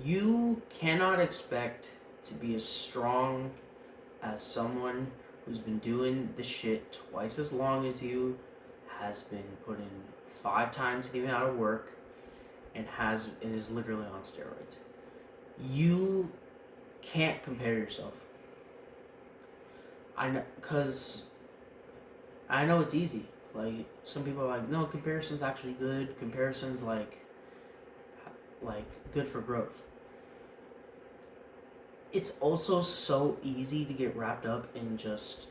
You cannot expect to be as strong as someone who's been doing the shit twice as long as you, has been put in 5 times the amount of work, and is literally on steroids. You can't compare yourself. I know, cause I know it's easy. Like some people are like, no, comparison's actually good. Comparison's like good for growth. It's also so easy to get wrapped up in just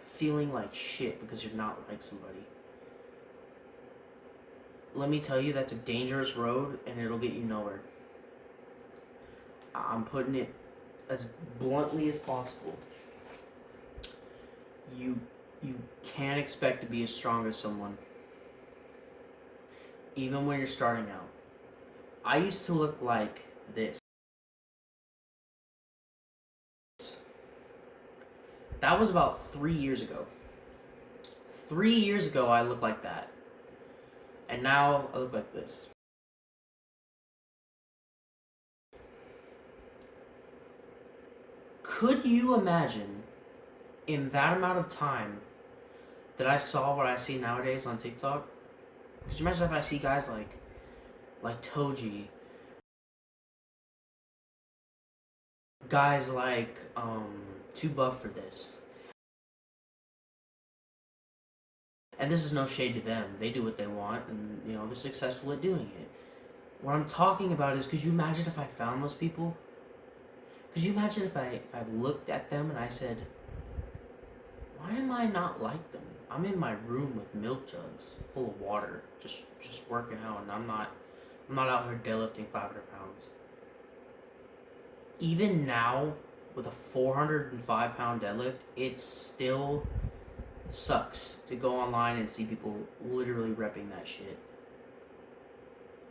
feeling like shit because you're not like somebody. Let me tell you, that's a dangerous road and it'll get you nowhere. I'm putting it as bluntly as possible. You you can't expect to be as strong as someone, even when you're starting out. I used to look like this. That was about 3 years ago. 3 years ago, I looked like that. And now I look like this. Could you imagine, in that amount of time, that I saw what I see nowadays on TikTok? Could you imagine if I see guys like Toji, guys like Too Buff for This? And this is no shade to them. They do what they want, and they're successful at doing it. What I'm talking about is, could you imagine if I found those people? Could you imagine if I looked at them and I said, why am I not like them? I'm in my room with milk jugs full of water, just working out, and I'm not out here deadlifting 500 pounds. Even now, with a 405-pound deadlift, it still sucks to go online and see people literally repping that shit.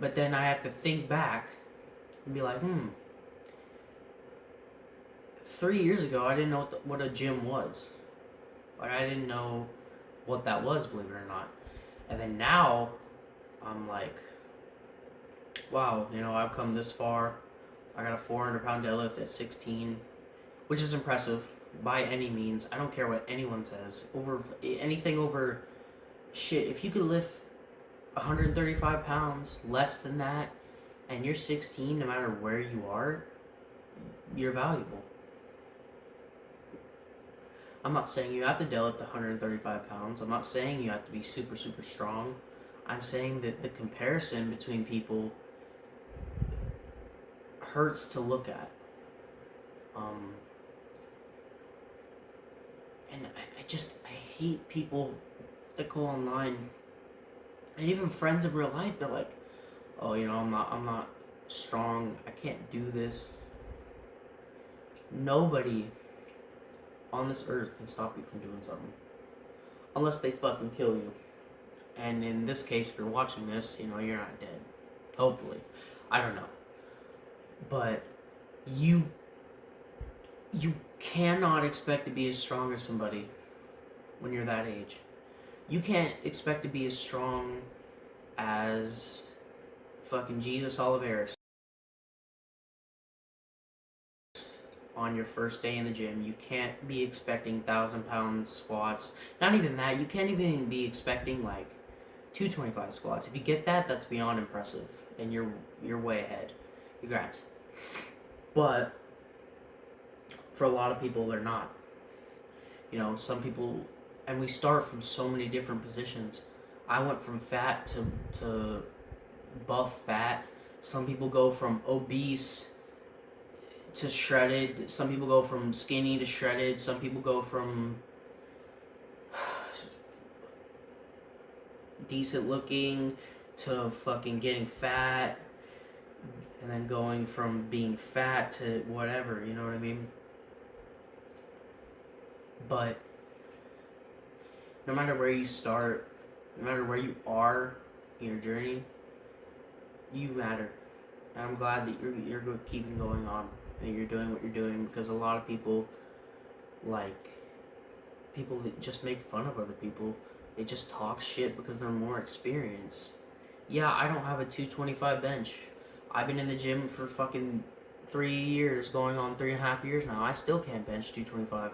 But then I have to think back and be like, 3 years ago, I didn't know what a gym was. Like, I didn't know what that was, believe it or not. And then now, I'm like, wow, I've come this far. I got a 400-pound deadlift at 16, which is impressive by any means. I don't care what anyone says. Anything over shit. If you could lift 135 pounds, less than that, and you're 16, no matter where you are, you're valuable. I'm not saying you have to deadlift 135 pounds. I'm not saying you have to be super, super strong. I'm saying that the comparison between people hurts to look at. And I hate people that go online, and even friends in real life. They're like, oh, I'm not strong. I can't do this. Nobody on this earth can stop you from doing something, unless they fucking kill you. And in this case, if you're watching this, you're not dead. Hopefully. I don't know. But you cannot expect to be as strong as somebody when you're that age. You can't expect to be as strong as fucking Jesus Oliveris on your first day in the gym. You can't be expecting 1,000-pound squats. Not even that. You can't even be expecting like 225 squats. If you get that, that's beyond impressive, and you're way ahead. Congrats. But for a lot of people, they're not. Some people, and we start from so many different positions. I went from fat to buff fat. Some people go from obese to shredded. Some people go from skinny to shredded. Some people go from decent looking to fucking getting fat, and then going from being fat to whatever, you know what I mean? But no matter where you start, no matter where you are in your journey, you matter. And I'm glad that you're keeping going on and you're doing what you're doing, because a lot of people that just make fun of other people. They just talk shit because they're more experienced. Yeah, I don't have a 225 bench. I've been in the gym for fucking 3 years, going on 3.5 years now. I still can't bench 225.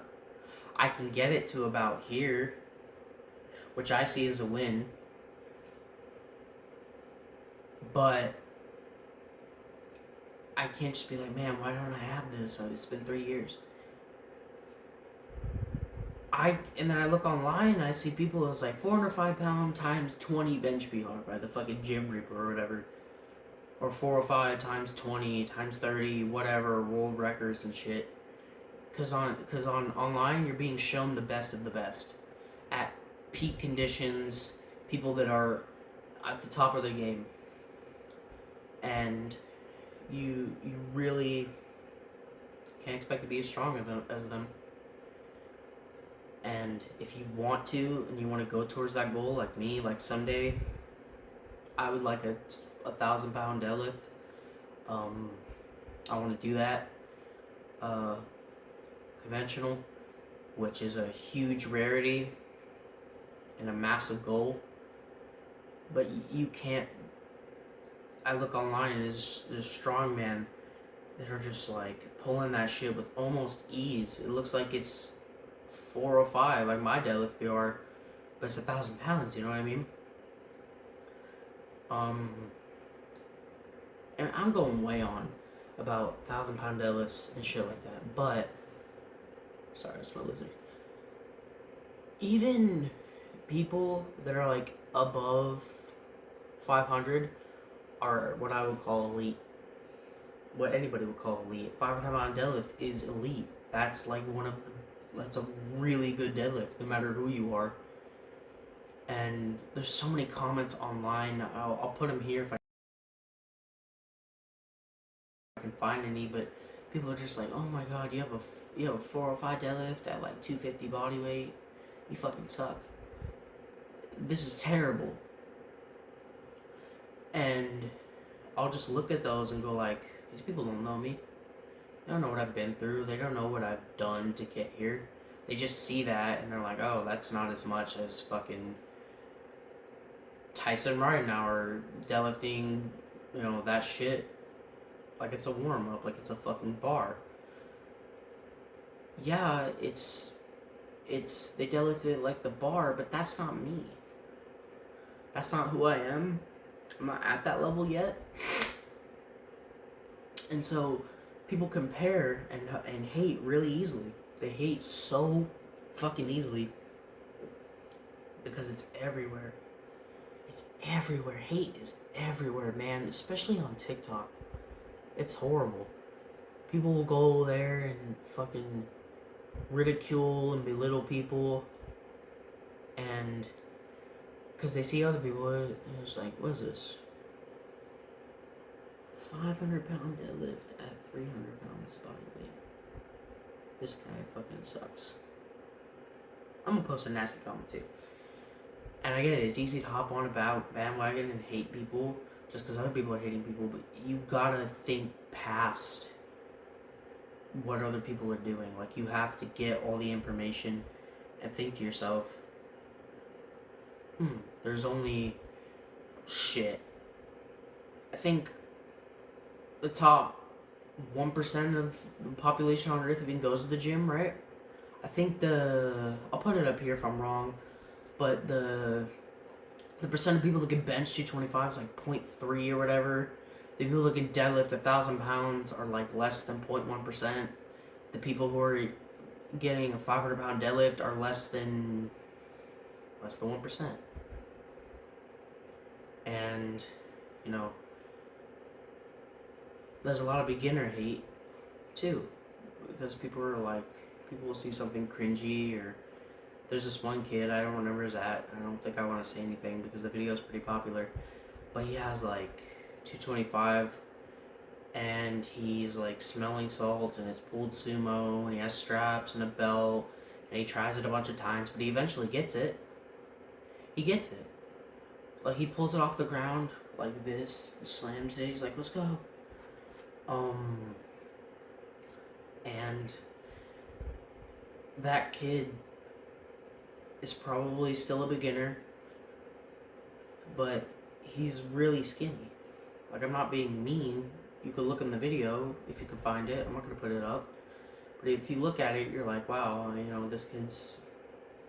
I can get it to about here, which I see as a win. But I can't just be like, man, why don't I have this? It's been 3 years. And then I look online and I see people as like 405 pound times 20 bench PR by the fucking Gym Reaper or whatever. Or 405 times 20 times 30, whatever, world records and shit. Cause on online you're being shown the best of the best. At peak conditions, people that are at the top of their game. And you really can't expect to be as strong as them. And if you want to, and you want to go towards that goal, like me, like someday, I would like a 1,000-pound deadlift. I want to do that. Conventional, which is a huge rarity and a massive goal. But you can't. I look online and there's strongmen that are just like pulling that shit with almost ease. It looks like it's 405, like my deadlift PR, but it's 1,000 pounds. You know what I mean? And I'm going way on about 1,000-pound deadlifts and shit like that. But sorry, it's my lizard. Even people that are like above 500 are what I would call elite. What anybody would call elite. 500-pound deadlift is elite. That's like that's a really good deadlift, no matter who you are. And there's so many comments online. I'll put them here if I can find any. But people are just like, "Oh my god, you have a 405 deadlift at like 250 body weight. You fucking suck. This is terrible." And I'll just look at those and go like, these people don't know me. They don't know what I've been through. They don't know what I've done to get here. They just see that and they're like, oh, that's not as much as fucking Tyson Ridenour deadlifting, that shit. Like it's a warm-up, like it's a fucking bar. Yeah, it's they deadlift it like the bar, but that's not me. That's not who I am. I'm not at that level yet. And so people compare and hate really easily. They hate so fucking easily because it's everywhere. It's everywhere. Hate is everywhere, man, especially on TikTok. It's horrible. People will go there and fucking ridicule and belittle people, and because they see other people, it's like, what is this? 500-pound deadlift at 300 pounds body weight. This guy fucking sucks. I'm gonna post a nasty comment too. And I get it, it's easy to hop on a bandwagon and hate people just because other people are hating people, but you gotta think past what other people are doing. Like, you have to get all the information and think to yourself, there's only shit. I think the top 1% of the population on Earth even goes to the gym, right? I think I'll put it up here if I'm wrong, but the percent of people that can bench 225 is like 0.3 or whatever. The people that can deadlift 1,000 pounds are like less than 0.1%. The people who are getting a 500-pound deadlift are less than 1%. And, there's a lot of beginner hate too, because people will see something cringy, or there's this one kid, I don't remember his at, I don't think I want to say anything because the video is pretty popular, but he has like 225 and he's like smelling salt and it's pulled sumo and he has straps and a belt and he tries it a bunch of times, but he eventually gets it. Like, he pulls it off the ground like this, slams it, he's like, let's go. And that kid is probably still a beginner, but he's really skinny. Like, I'm not being mean. You could look in the video if you can find it. I'm not gonna put it up. But if you look at it, you're like, wow, you know, this kid's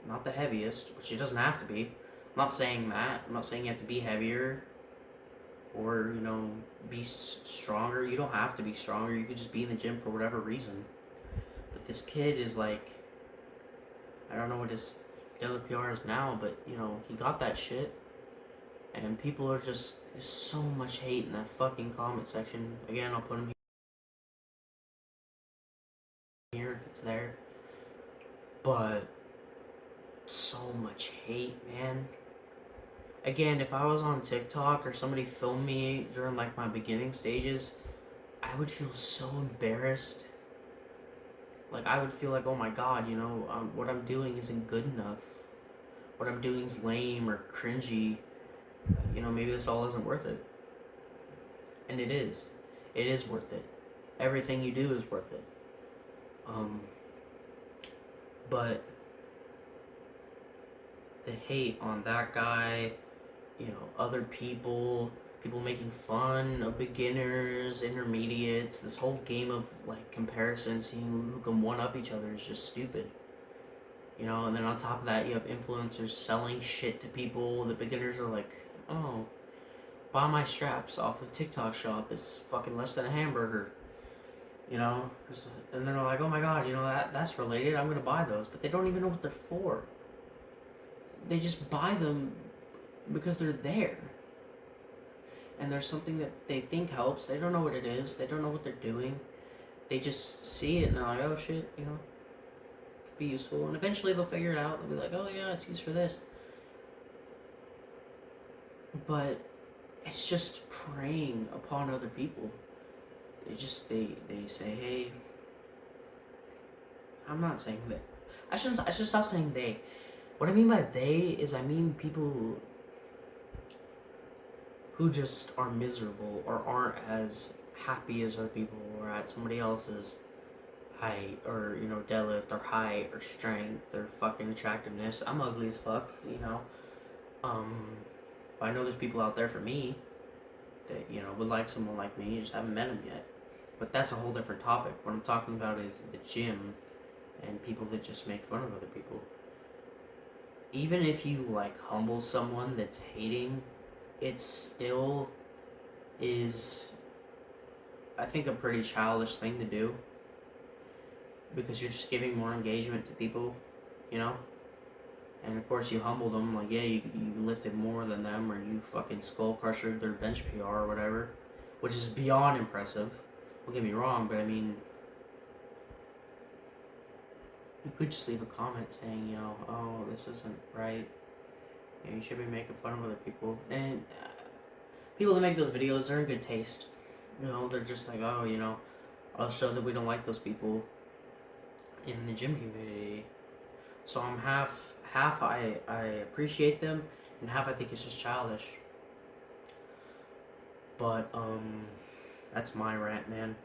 not the heaviest, which he doesn't have to be. I'm not saying that. I'm not saying you have to be heavier or, you know, be stronger. You don't have to be stronger. You could just be in the gym for whatever reason. But this kid is like, I don't know what his deadlift PR is now, but, you know, he got that shit. And people are just, there's so much hate in that fucking comment section. Again, I'll put him here if it's there. But so much hate, man. Again, if I was on TikTok or somebody filmed me during like my beginning stages, I would feel so embarrassed. Like, I would feel like, oh my god, you know, what I'm doing isn't good enough. What I'm doing is lame or cringy. You know, maybe this all isn't worth it. And it is. It is worth it. Everything you do is worth it. But the hate on that guy, you know, other people making fun of beginners, intermediates, this whole game of like comparison, seeing who can one up each other is just stupid. You know, and then on top of that, you have influencers selling shit to people. The beginners are like, oh, buy my straps off of TikTok shop. It's fucking less than a hamburger. You know, and then they're like, oh my god, you know, that's related. I'm gonna buy those, but they don't even know what they're for. They just buy them because they're there. And there's something that they think helps. They don't know what it is. They don't know what they're doing. They just see it and they're like, oh shit, you know, could be useful. And eventually they'll figure it out. They'll be like, oh yeah, it's used for this. But it's just preying upon other people. They say, hey, I'm not saying that. I should stop saying they. What I mean by they is I mean people who just are miserable or aren't as happy as other people or at somebody else's height or, you know, deadlift or height or strength or fucking attractiveness. I'm ugly as fuck, you know. But I know there's people out there for me that, you know, would like someone like me. You just haven't met them yet. But that's a whole different topic. What I'm talking about is the gym and people that just make fun of other people. Even if you like humble someone that's hating, it still is, I think, a pretty childish thing to do. Because you're just giving more engagement to people, you know? And of course you humble them, like, yeah, you lifted more than them, or you fucking skull crushed their bench PR or whatever. Which is beyond impressive. Don't get me wrong, but I mean, you could just leave a comment saying, you know, oh, this isn't right. You know, you should be making fun of other people. And people that make those videos, they're in good taste. You know, they're just like, oh, you know, I'll show that we don't like those people in the gym community. So I'm half I appreciate them, and half I think it's just childish. But that's my rant, man.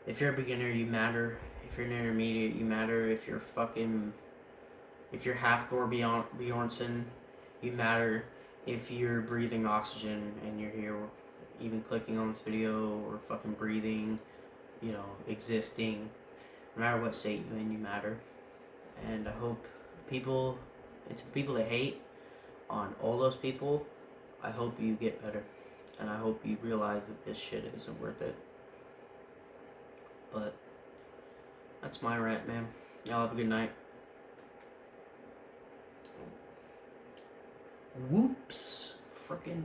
If you're a beginner, you matter. If you're an intermediate, you matter. If you're half Thor Bjornsson, you matter. If you're breathing oxygen and you're here, even clicking on this video or fucking breathing, you know, existing, no matter what state you're in, you matter. And I hope people, and to the people that hate on all those people, I hope you get better. And I hope you realize that this shit isn't worth it. But that's my rant, man. Y'all have a good night. Whoops. Frickin'.